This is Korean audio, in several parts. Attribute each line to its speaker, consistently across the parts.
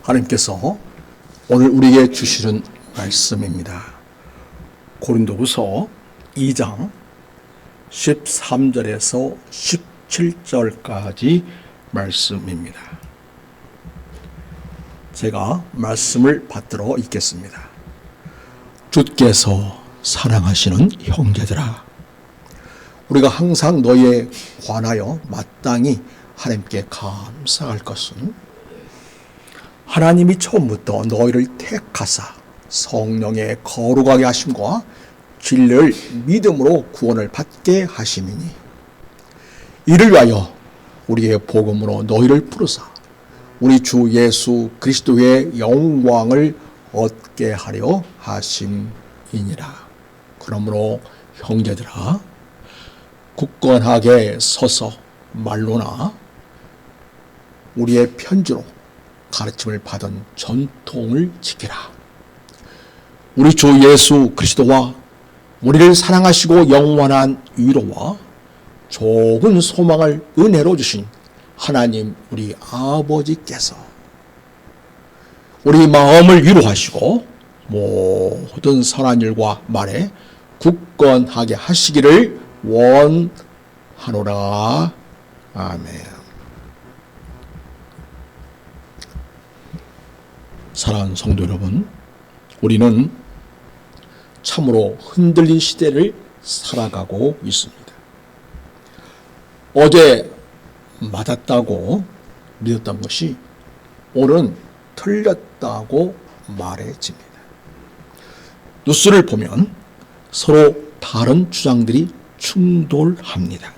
Speaker 1: 하나님께서 오늘 우리에게 주시는 말씀입니다. 고린도후서 2장 13절에서 17절까지 말씀입니다. 제가 말씀을 받들어 읽겠습니다. 주께서 사랑하시는 형제들아, 우리가 항상 너희에 관하여 마땅히 하나님께 감사할 것은 하나님이 처음부터 너희를 택하사 성령의 거룩하게 하심과 진리를 믿음으로 구원을 받게 하심이니, 이를 위하여 우리의 복음으로 너희를 부르사 우리 주 예수 그리스도의 영광을 얻게 하려 하심이니라. 그러므로 형제들아, 굳건하게 서서 말로나 우리의 편지로 가르침을 받은 전통을 지키라. 우리 주 예수 그리스도와 우리를 사랑하시고 영원한 위로와 좋은 소망을 은혜로 주신 하나님 우리 아버지께서 우리 마음을 위로하시고 모든 선한 일과 말에 굳건하게 하시기를 원하노라. 아멘. 사랑하는 성도 여러분, 우리는 참으로 흔들린 시대를 살아가고 있습니다. 어제 맞았다고 믿었던 것이 오늘은 틀렸다고 말해집니다. 뉴스를 보면 서로 다른 주장들이 충돌합니다.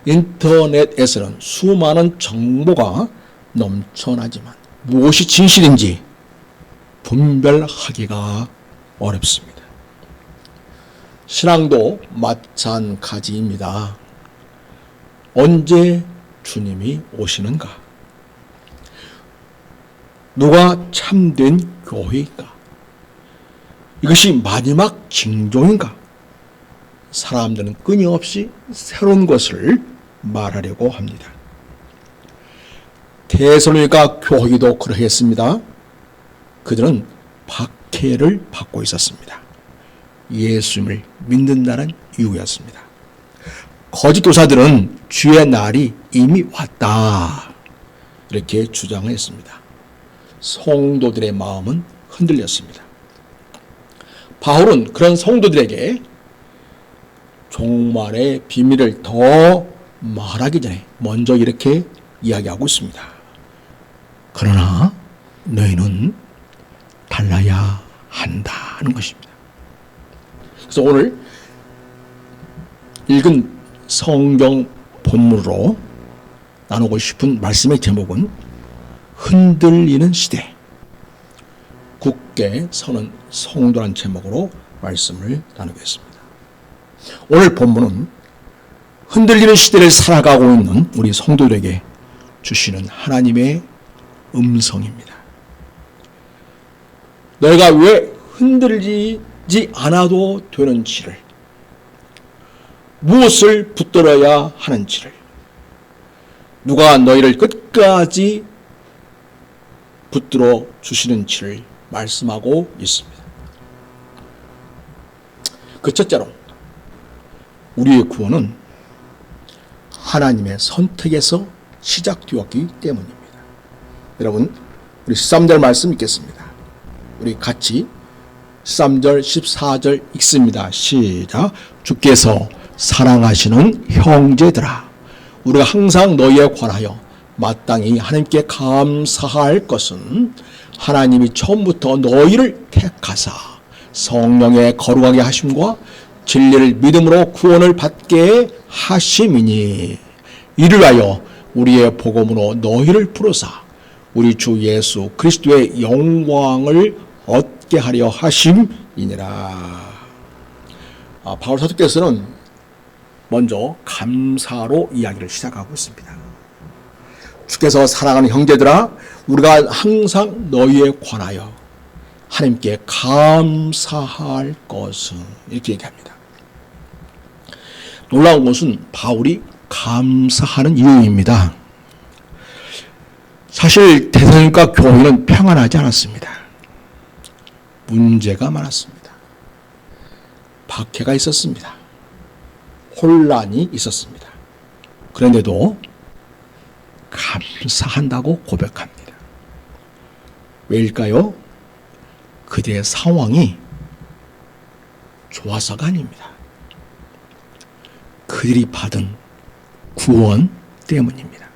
Speaker 1: 인터넷에서는 수많은 정보가 넘쳐나지만 무엇이 진실인지 분별하기가 어렵습니다. 신앙도 마찬가지입니다. 언제 주님이 오시는가? 누가 참된 교회인가? 이것이 마지막 징조인가? 사람들은 끊임없이 새로운 것을 말하려고 합니다. 데살로니가 교회도 그러했습니다. 그들은 박해를 받고 있었습니다. 예수님을 믿는다는 이유였습니다. 거짓 교사들은 주의 날이 이미 왔다, 이렇게 주장했습니다. 성도들의 마음은 흔들렸습니다. 바울은 그런 성도들에게 종말의 비밀을 더 말하기 전에 먼저 이렇게 이야기하고 있습니다. 그러나 너희는 달라야 한다는 것입니다. 그래서 오늘 읽은 성경 본문으로 나누고 싶은 말씀의 제목은 흔들리는 시대, 굳게 서는 성도란 제목으로 말씀을 나누겠습니다. 오늘 본문은 흔들리는 시대를 살아가고 있는 우리 성도들에게 주시는 하나님의 음성입니다. 너희가 왜 흔들리지 않아도 되는지를, 무엇을 붙들어야 하는지를, 누가 너희를 끝까지 붙들어 주시는지를 말씀하고 있습니다. 그 첫째로 우리의 구원은 하나님의 선택에서 시작되었기 때문입니다. 여러분, 우리 13절 말씀 읽겠습니다. 우리 같이 13절 14절 읽습니다. 시작. 주께서 사랑하시는 형제들아, 우리가 항상 너희에 관하여 마땅히 하나님께 감사할 것은 하나님이 처음부터 너희를 택하사 성령의 거룩하게 하심과 진리를 믿음으로 구원을 받게 하심이니, 이를 위하여 우리의 복음으로 너희를 부르사 우리 주 예수 그리스도의 영광을 얻게 하려 하심이니라. 바울 사도께서는 먼저 감사로 이야기를 시작하고 있습니다. 주께서 사랑하는 형제들아, 우리가 항상 너희에 관하여 하나님께 감사할 것은, 이렇게 얘기합니다. 놀라운 것은 바울이 감사하는 이유입니다. 사실 대선과 교회는 평안하지 않았습니다. 문제가 많았습니다. 박해가 있었습니다. 혼란이 있었습니다. 그런데도 감사한다고 고백합니다. 왜일까요? 그들의 상황이 좋아서가 아닙니다. 그들이 받은 구원 때문입니다.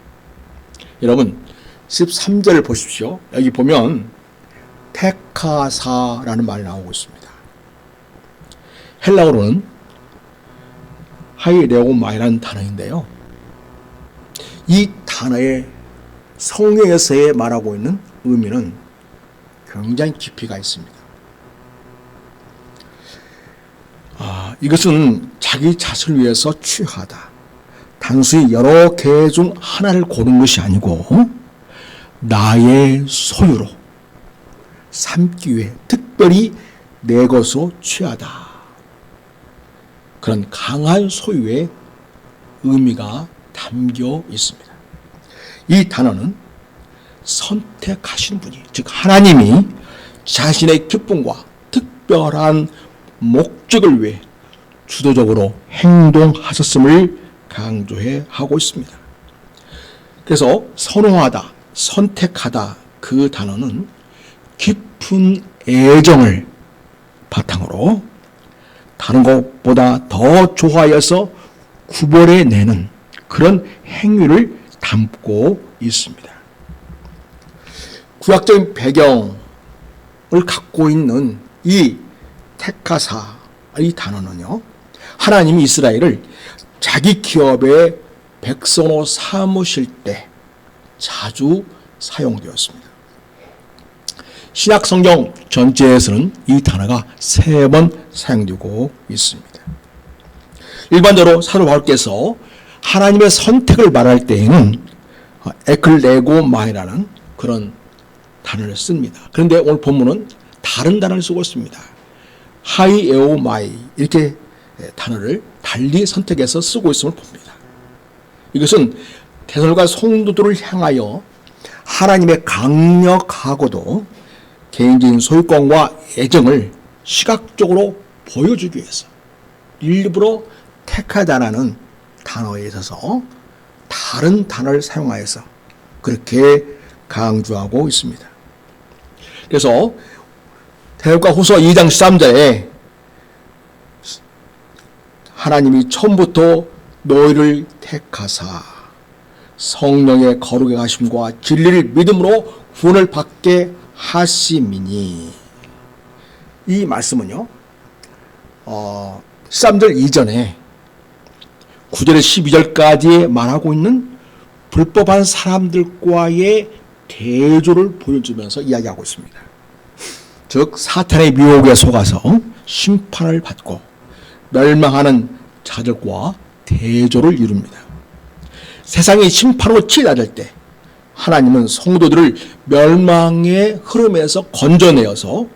Speaker 1: 여러분 13절 보십시오. 여기 보면 테카사라는 말이 나오고 있습니다. 헬라어로는 하이레오마이라는 단어인데요. 이 단어의 성경에서의 말하고 있는 의미는 굉장히 깊이가 있습니다. 이것은 자기 자신을 위해서 취하다. 단순히 여러 개 중 하나를 고른 것이 아니고 나의 소유로 삼기 위해 특별히 내 것으로 취하다. 그런 강한 소유의 의미가 담겨 있습니다. 이 단어는 선택하신 분이, 즉 하나님이 자신의 기쁨과 특별한 목적을 위해 주도적으로 행동하셨음을 강조해 하고 있습니다. 그래서 선호하다, 선택하다 그 단어는 깊은 애정을 바탕으로 다른 것보다 더 좋아해서 구별해내는 그런 행위를 담고 있습니다. 구약적인 배경을 갖고 있는 이 테카사, 이 단어는요, 하나님이 이스라엘을 자기 기업의 백성으로 삼으실 때 자주 사용되었습니다. 신약 성경 전체에서는 이 단어가 3번 사용되고 있습니다. 일반적으로 사도 바울께서 하나님의 선택을 말할 때에는 에클레고마이라는 그런 단어를 씁니다. 그런데 오늘 본문은 다른 단어를 쓰고 있습니다. 하이에오마이, 이렇게 단어를 달리 선택해서 쓰고 있음을 봅니다. 이것은 데살로니가 성도들을 향하여 하나님의 강력하고도 개인적인 소유권과 애정을 시각적으로 보여주기 위해서 일부러 택하다라는 단어에 있어서 다른 단어를 사용하여서 그렇게 강조하고 있습니다. 그래서 데살로니가 후서 2장 13절에 하나님이 처음부터 너희를 택하사 성령의 거룩의 하심과 진리를 믿음으로 구원을 받게 하심이니, 이 말씀은요 13절 이전에 9절에 12절까지 말하고 있는 불법한 사람들과의 대조를 보여주면서 이야기하고 있습니다. 즉 사탄의 미혹에 속아서 심판을 받고 멸망하는 자들과 대조를 이룹니다. 세상이 심판으로 치닫을 때 하나님은 성도들을 멸망의 흐름에서 건져내어서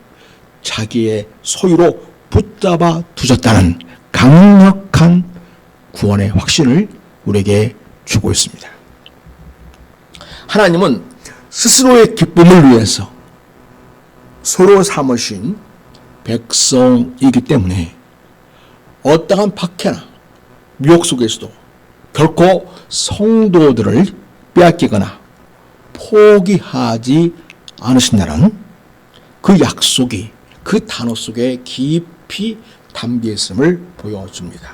Speaker 1: 자기의 소유로 붙잡아 두셨다는 강력한 구원의 확신을 우리에게 주고 있습니다. 하나님은 스스로의 기쁨을 위해서 서로 삼으신 백성이기 때문에 어떠한 박해나 미혹 속에서도 결코 성도들을 빼앗기거나 포기하지 않으신다는 그 약속이 그 단어 속에 깊이 담겨 있음을 보여줍니다.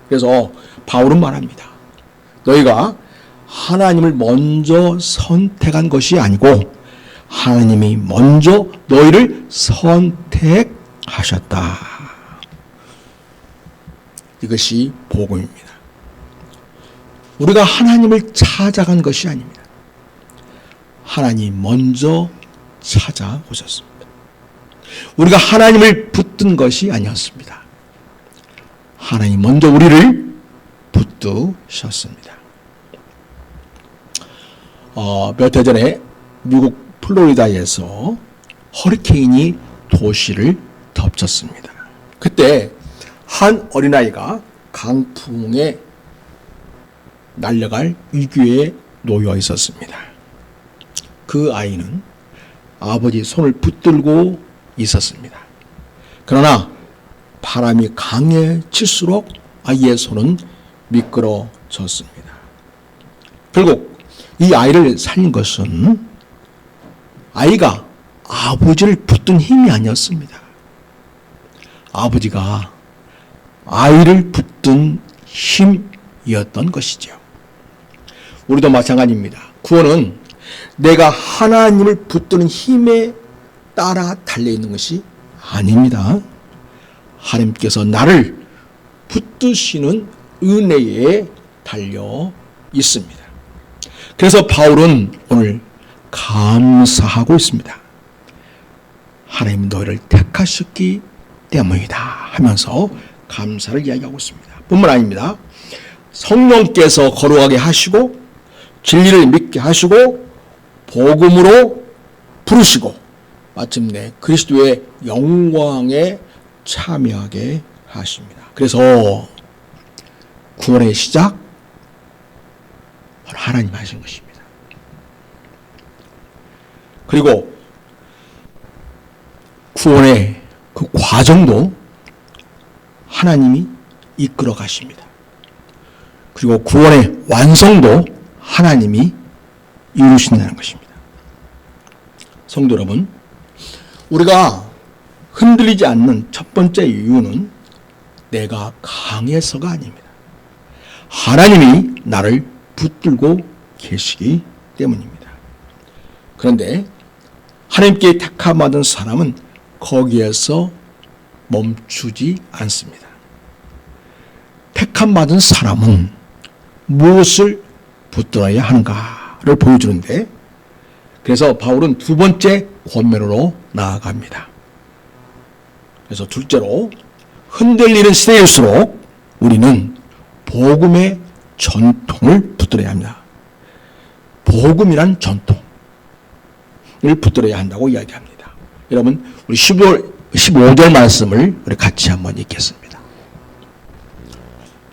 Speaker 1: 그래서 바울은 말합니다. 너희가 하나님을 먼저 선택한 것이 아니고 하나님이 먼저 너희를 선택하셨다. 이것이 복음입니다. 우리가 하나님을 찾아간 것이 아닙니다. 하나님 먼저 찾아오셨습니다. 우리가 하나님을 붙든 것이 아니었습니다. 하나님 먼저 우리를 붙드셨습니다. 몇 해 전에 미국 플로리다에서 허리케인이 도시를 덮쳤습니다. 그때 한 어린아이가 강풍에 날려갈 위기에 놓여 있었습니다. 그 아이는 아버지 손을 붙들고 있었습니다. 그러나 바람이 강해질수록 아이의 손은 미끄러졌습니다. 결국 이 아이를 살린 것은 아이가 아버지를 붙든 힘이 아니었습니다. 아버지가 아이를 붙든 힘이었던 것이죠. 우리도 마찬가지입니다. 구원은 내가 하나님을 붙드는 힘에 따라 달려있는 것이 아닙니다. 하나님께서 나를 붙드시는 은혜에 달려 있습니다. 그래서 바울은 오늘 감사하고 있습니다. 하나님 너희를 택하셨기 때문이다 하면서 감사를 이야기하고 있습니다. 뿐만 아닙니다. 성령께서 거룩하게 하시고 진리를 믿게 하시고 복음으로 부르시고 마침내 그리스도의 영광에 참여하게 하십니다. 그래서 구원의 시작 하나님 하신 것입니다. 그리고 구원의 그 과정도 하나님이 이끌어 가십니다. 그리고 구원의 완성도 하나님이 이루신다는 것입니다. 성도 여러분, 우리가 흔들리지 않는 첫 번째 이유는 내가 강해서가 아닙니다. 하나님이 나를 붙들고 계시기 때문입니다. 그런데 하나님께 택함받은 사람은 거기에서 멈추지 않습니다. 택함받은 사람은 무엇을 붙들어야 하는가를 보여주는데, 그래서 바울은 두 번째 권면으로 나아갑니다. 그래서 둘째로, 흔들리는 시대일수록 우리는 복음의 전통을 붙들어야 합니다. 복음이란 전통을 붙들어야 한다고 이야기합니다. 여러분, 우리 15절 말씀을 우리 같이 한번 읽겠습니다.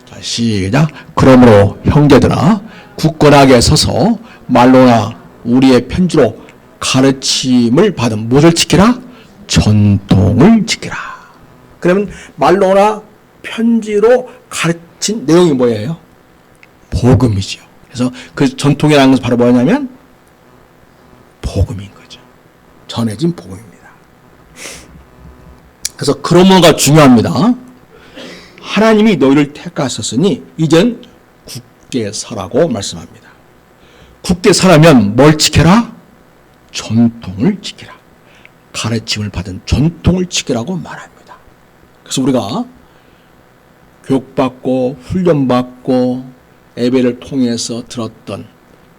Speaker 1: 자, 시작. 그러므로 형제들아, 굳건하게 서서 말로나 우리의 편지로 가르침을 받은 무엇을 지키라? 전통을 지키라. 그러면 말로나 편지로 가르친 내용이 뭐예요? 복음이죠. 그래서 그 전통이라는 것은 바로 뭐냐면 복음인 거죠. 전해진 복음입니다. 그래서 그러므로가 중요합니다. 하나님이 너희를 택하셨으니 이젠 굳게 서라고 말씀합니다. 굳게 서라면 뭘 지켜라? 전통을 지키라. 가르침을 받은 전통을 지키라고 말합니다. 그래서 우리가 교육받고 훈련받고 예배를 통해서 들었던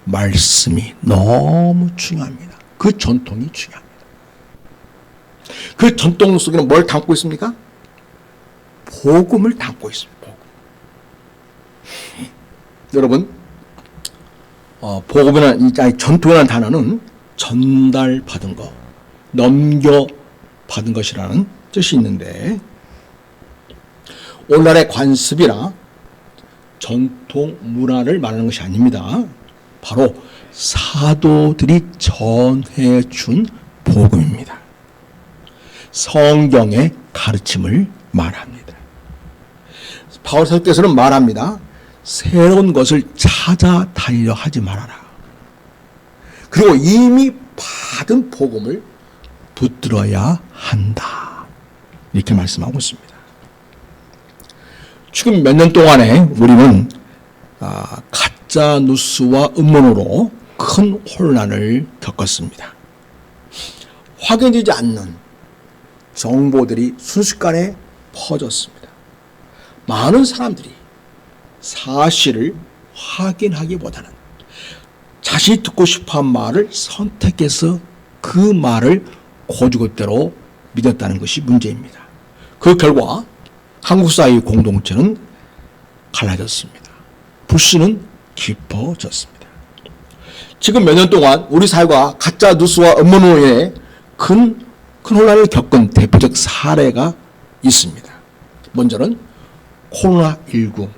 Speaker 1: 말씀이 너무 중요합니다. 그 전통이 중요합니다. 그 전통 속에는 뭘 담고 있습니까? 복음을 담고 있습니다. 복음. 여러분, 복음이라는, 전통이라는 단어는 전달받은 것, 넘겨받은 것이라는 뜻이 있는데, 오늘날의 관습이나 전통 문화를 말하는 것이 아닙니다. 바로 사도들이 전해준 복음입니다. 성경의 가르침을 말합니다. 바울 사도께서는 말합니다. 새로운 것을 찾아다니려 하지 말아라. 그리고 이미 받은 복음을 붙들어야 한다. 이렇게 말씀하고 있습니다. 지금 몇 년 동안에 우리는 가짜 뉴스와 음모론으로 큰 혼란을 겪었습니다. 확인되지 않는 정보들이 순식간에 퍼졌습니다. 많은 사람들이 사실을 확인하기보다는 자신이 듣고 싶어한 말을 선택해서 그 말을 고주것대로 믿었다는 것이 문제입니다. 그 결과 한국 사회의 공동체는 갈라졌습니다. 불씨는 깊어졌습니다. 지금 몇 년 동안 우리 사회가 가짜 뉴스와 음모론에 큰 혼란을 겪은 대표적 사례가 있습니다. 먼저는 코로나19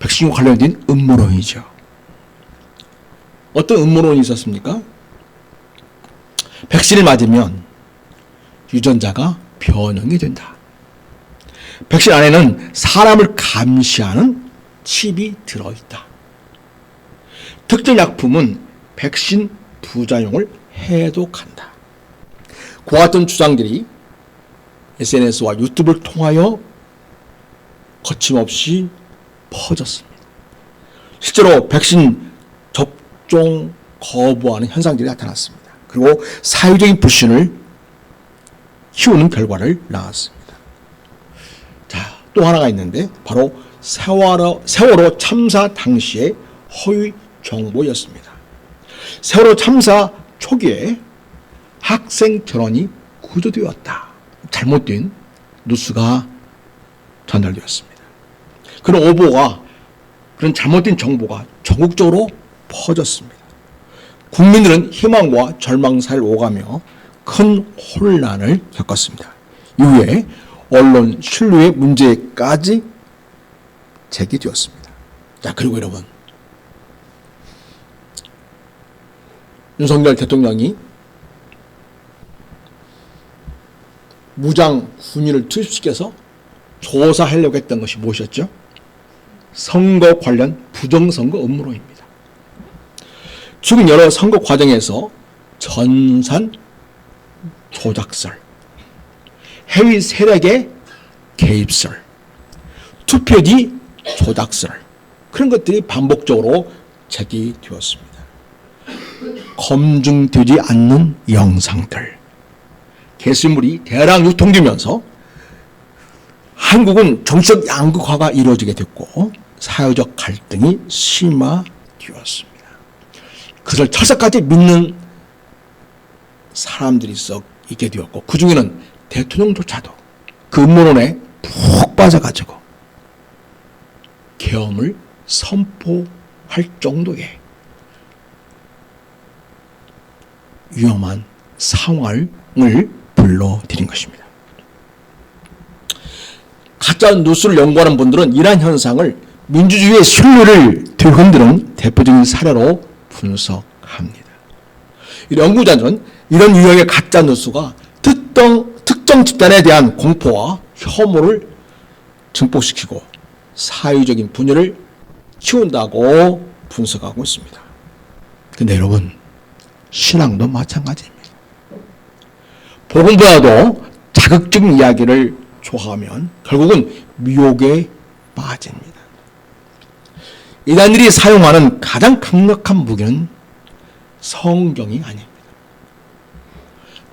Speaker 1: 백신과 관련된 음모론이죠. 어떤 음모론이 있었습니까? 백신을 맞으면 유전자가 변형이 된다. 백신 안에는 사람을 감시하는 칩이 들어있다. 특정 약품은 백신 부작용을 해독한다. 그와 같은 주장들이 SNS와 유튜브를 통하여 거침없이 퍼졌습니다. 실제로 백신 접종 거부하는 현상들이 나타났습니다. 그리고 사회적인 불신을 키우는 결과를 낳았습니다. 자, 또 하나가 있는데 바로 세월호 참사 당시의 허위 정보였습니다. 세월호 참사 초기에 학생 전원이 구조되었다. 잘못된 뉴스가 전달되었습니다. 그런 오보가, 그런 잘못된 정보가 전국적으로 퍼졌습니다. 국민들은 희망과 절망 사이를 오가며 큰 혼란을 겪었습니다. 이후에 언론 신뢰의 문제까지 제기되었습니다. 자, 그리고 여러분, 윤석열 대통령이 무장 군인을 투입시켜서 조사하려고 했던 것이 무엇이었죠? 선거 관련 부정선거 음모론입니다. 최근 여러 선거 과정에서 전산 조작설, 해외 세력의 개입설, 투표지 조작설, 그런 것들이 반복적으로 제기되었습니다. 검증되지 않는 영상들, 게시물이 대량 유통되면서 한국은 정치적 양극화가 이루어지게 됐고 사회적 갈등이 심화되었습니다. 그것을 철석까지 믿는 사람들이 썩 있게 되었고, 그 중에는 대통령조차도 그 음모론에 푹 빠져가지고 계엄을 선포할 정도의 위험한 상황을 불러들인 것입니다. 가짜 뉴스를 연구하는 분들은 이러한 현상을 민주주의의 신뢰를 뒤흔드는 대표적인 사례로 분석합니다. 연구자들은 이런 유형의 가짜 뉴스가 특정 집단에 대한 공포와 혐오를 증폭시키고 사회적인 분열을 키운다고 분석하고 있습니다. 근데 여러분, 신앙도 마찬가지입니다. 복음보다도 자극적인 이야기를 좋아하면 결국은 미혹에 빠집니다. 이단들이 사용하는 가장 강력한 무기는 성경이 아닙니다.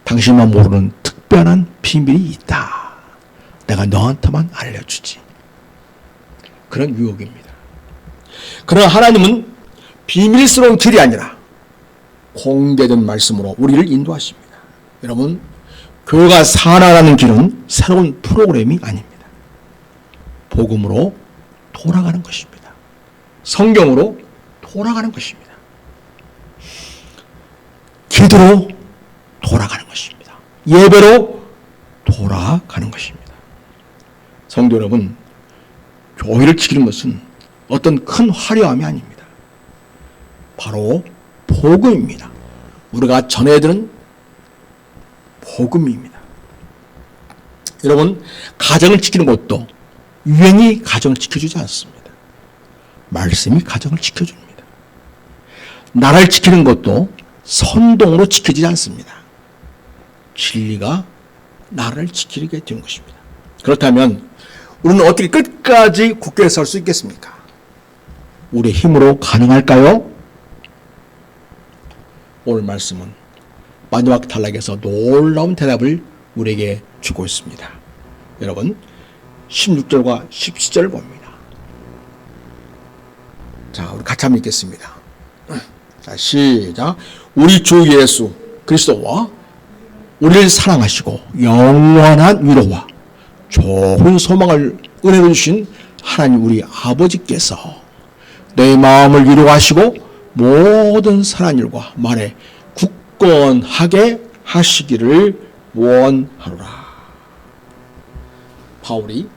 Speaker 1: 당신만 모르는 특별한 비밀이 있다. 내가 너한테만 알려주지. 그런 유혹입니다. 그러나 하나님은 비밀스러운 길이 아니라 공개된 말씀으로 우리를 인도하십니다. 여러분, 교회가 살아가는 길은 새로운 프로그램이 아닙니다. 복음으로 돌아가는 것입니다. 성경으로 돌아가는 것입니다. 기도로 돌아가는 것입니다. 예배로 돌아가는 것입니다. 성도 여러분, 교회를 지키는 것은 어떤 큰 화려함이 아닙니다. 바로 복음입니다. 우리가 전해드는 복음입니다. 여러분, 가정을 지키는 것도 유행이 가정을 지켜주지 않습니다. 말씀이 가정을 지켜줍니다. 나라를 지키는 것도 선동으로 지켜지지 않습니다. 진리가 나라를 지키게 되는 것입니다. 그렇다면 우리는 어떻게 끝까지 굳게 설 수 있겠습니까? 우리의 힘으로 가능할까요? 오늘 말씀은 마지막 단락에서 놀라운 대답을 우리에게 주고 있습니다. 여러분, 16절과 17절을 봅니다. 자, 우리 같이 한번 읽겠습니다. 자, 시작. 우리 주 예수 그리스도와 우리를 사랑하시고 영원한 위로와 좋은 소망을 은혜로 주신 하나님 우리 아버지께서 내 마음을 위로하시고 모든 선한 일과 말에 굳건하게 하시기를 원하노라. 바울이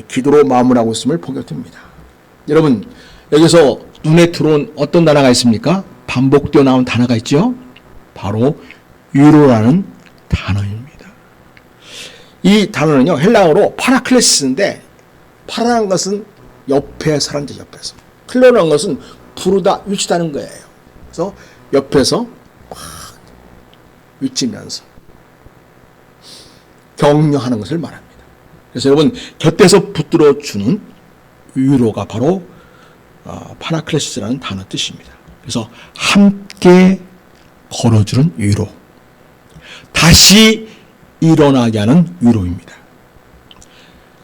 Speaker 1: 기도로 마무리하고 있음을 보게 됩니다. 여러분, 여기서 눈에 들어온 어떤 단어가 있습니까? 반복되어 나온 단어가 있죠? 바로 위로라는 단어입니다. 이 단어는요, 헬라어로 파라클레시스인데, 파라는 것은 옆에 사람들 옆에서, 클레라는 것은 부르다, 위치다는 거예요. 그래서 옆에서 막 위치면서 격려하는 것을 말합니다. 그래서 여러분, 곁에서 붙들어 주는 위로가 바로 파라클레시스라는 단어 뜻입니다. 그래서 함께 걸어주는 위로, 다시 일어나게 하는 위로입니다.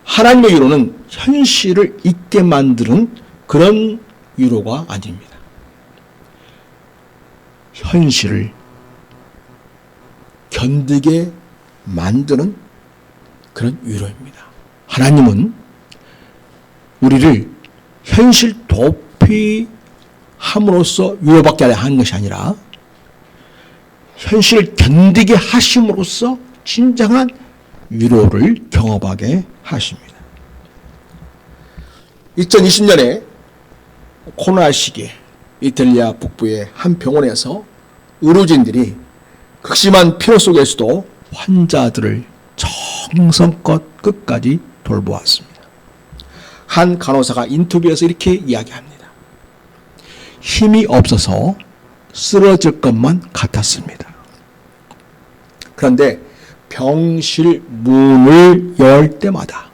Speaker 1: 하나님의 위로는 현실을 잊게 만드는 그런 위로가 아닙니다. 현실을 견디게 만드는 그런 위로입니다. 하나님은 우리를 현실 도피 함으로써 위로받게 하는 것이 아니라 현실을 견디게 하심으로써 진정한 위로를 경험하게 하십니다. 2020년에 코로나 시기에 이탈리아 북부의 한 병원에서 의료진들이 극심한 피로 속에서도 환자들을 정성껏 끝까지 돌보았습니다. 한 간호사가 인터뷰에서 이렇게 이야기합니다. 힘이 없어서 쓰러질 것만 같았습니다. 그런데 병실 문을 열 때마다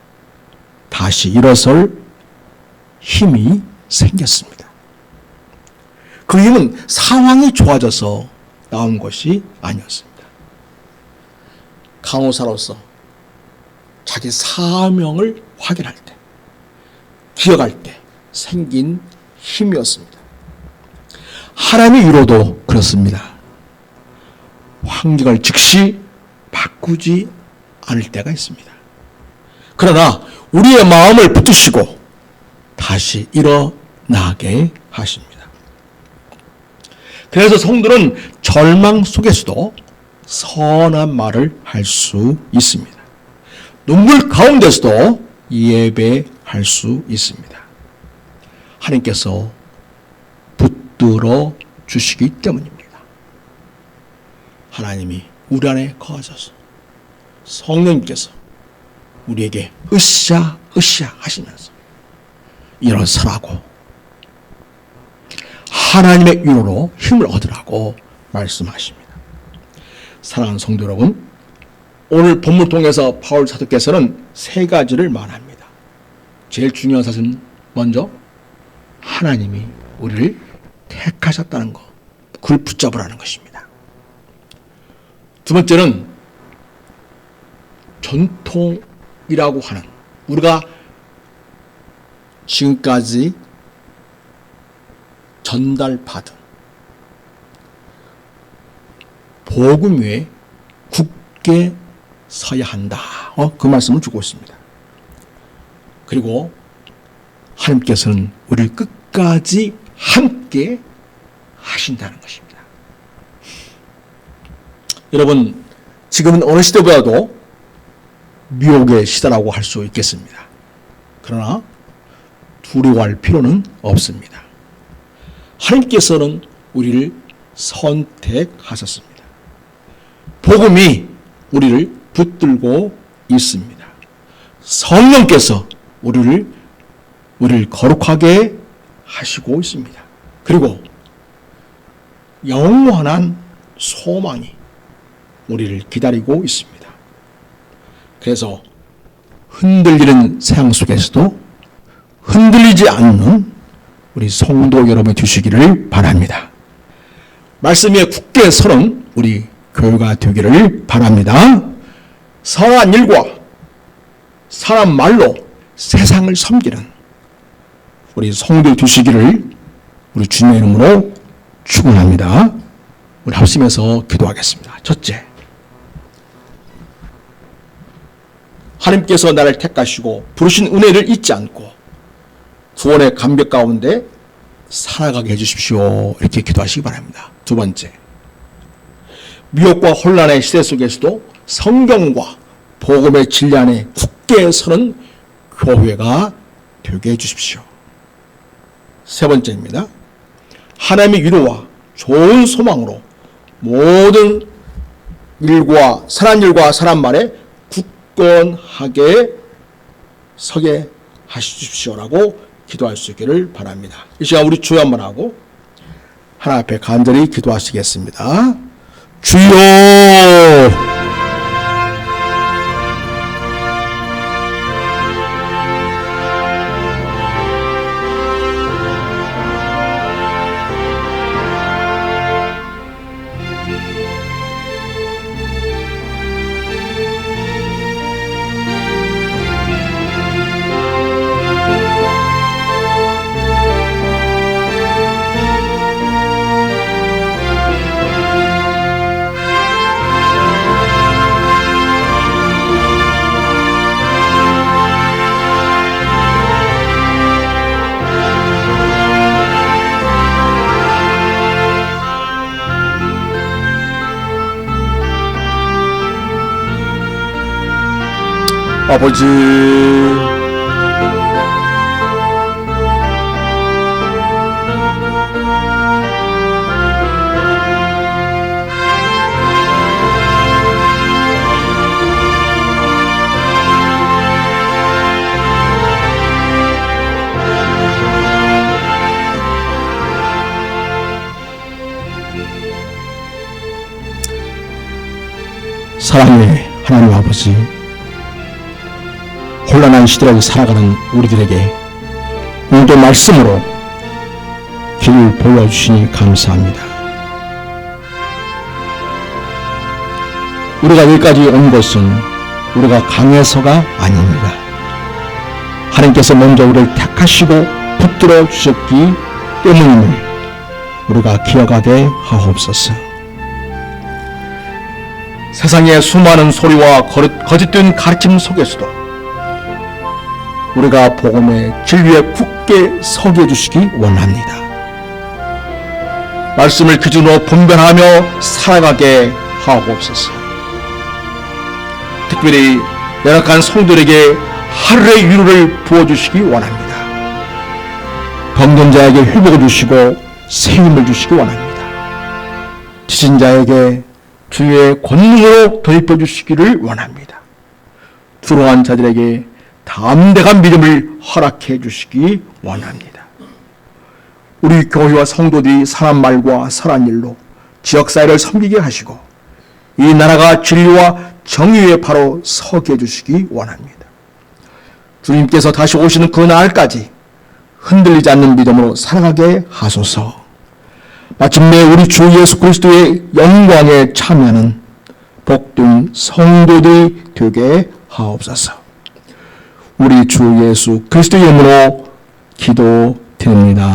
Speaker 1: 다시 일어설 힘이 생겼습니다. 그 힘은 상황이 좋아져서 나온 것이 아니었습니다. 간호사로서 자기 사명을 확인할 때, 기억할 때 생긴 힘이었습니다. 하나님의 위로도 그렇습니다. 환경을 즉시 바꾸지 않을 때가 있습니다. 그러나 우리의 마음을 붙드시고 다시 일어나게 하십니다. 그래서 성도는 절망 속에서도 선한 말을 할 수 있습니다. 눈물 가운데서도 예배할 수 있습니다. 하나님께서 붙들어 주시기 때문입니다. 하나님이 우리 안에 거하셔서 성령님께서 우리에게 으쌰 하시면서 일어서라고 하나님의 위로로 힘을 얻으라고 말씀하십니다. 사랑하는 성도 여러분, 오늘 본문을 통해서 바울 사도께서는 세 가지를 말합니다. 제일 중요한 사실은 먼저 하나님이 우리를 택하셨다는 것, 그걸 붙잡으라는 것입니다. 두 번째는 전통이라고 하는, 우리가 지금까지 전달받은 복음 위에 굳게 서야 한다. 그 말씀을 주고 있습니다. 그리고 하나님께서는 우리를 끝까지 함께 하신다는 것입니다. 여러분, 지금은 어느 시대보다도 미혹의 시대라고 할 수 있겠습니다. 그러나 두려워할 필요는 없습니다. 하나님께서는 우리를 선택하셨습니다. 복음이 우리를 붙들고 있습니다. 성령께서 우리를 거룩하게 하시고 있습니다. 그리고 영원한 소망이 우리를 기다리고 있습니다. 그래서 흔들리는 세상 속에서도 흔들리지 않는 우리 성도 여러분 되시기를 바랍니다. 말씀 위에 굳게 서는 우리 교회가 되기를 바랍니다. 선한 일과 선한 말로 세상을 섬기는 우리 성도 되시기를 우리 주님의 이름으로 축원합니다. 우리 합심해서 기도하겠습니다. 첫째, 하나님께서 나를 택하시고 부르신 은혜를 잊지 않고 구원의 감격 가운데 살아가게 해주십시오. 이렇게 기도하시기 바랍니다. 두 번째, 미혹과 혼란의 시대 속에서도 성경과 복음의 진리 안에 굳게 서는 교회가 되게 해주십시오. 세 번째입니다. 하나님의 위로와 좋은 소망으로 모든 일과 선한 일과 선한 말에 굳건하게 서게 하십시오라고 기도할 수 있기를 바랍니다. 이 시간 우리 주여 한번 하고 하나님 앞에 간절히 기도하시겠습니다. 주여, 아버지, 사랑의 하나님 아버지, 혼란한 시대를 살아가는 우리들에게 오늘도 말씀으로 길을 보여주시니 감사합니다. 우리가 여기까지 온 것은 우리가 강해서가 아닙니다. 하나님께서 먼저 우리를 택하시고 붙들어 주셨기 때문임을 우리가 기억하게 하옵소서. 세상의 수많은 소리와 거짓된 가르침 속에서도 우리가 복음의 길 위에 굳게 서게 해주시기 원합니다. 말씀을 기준으로 분별하며 살아가게 하옵소서. 특별히 연약한 성도들에게 하루의 위로를 부어주시기 원합니다. 병든 자에게 회복을 주시고 새 힘을 주시기 원합니다. 지친 자에게 주의 권능으로 덧입혀 주시기를 원합니다. 두려워한 자들에게 담대한 믿음을 허락해 주시기 원합니다. 우리 교회와 성도들이 선한 말과 선한 일로 지역사회를 섬기게 하시고 이 나라가 진리와 정의에 바로 서게 해주시기 원합니다. 주님께서 다시 오시는 그 날까지 흔들리지 않는 믿음으로 살아가게 하소서. 마침내 우리 주 예수 그리스도의 영광에 참여하는 복된 성도들이 되게 하옵소서. 우리 주 예수 그리스도의 이름으로 기도드립니다.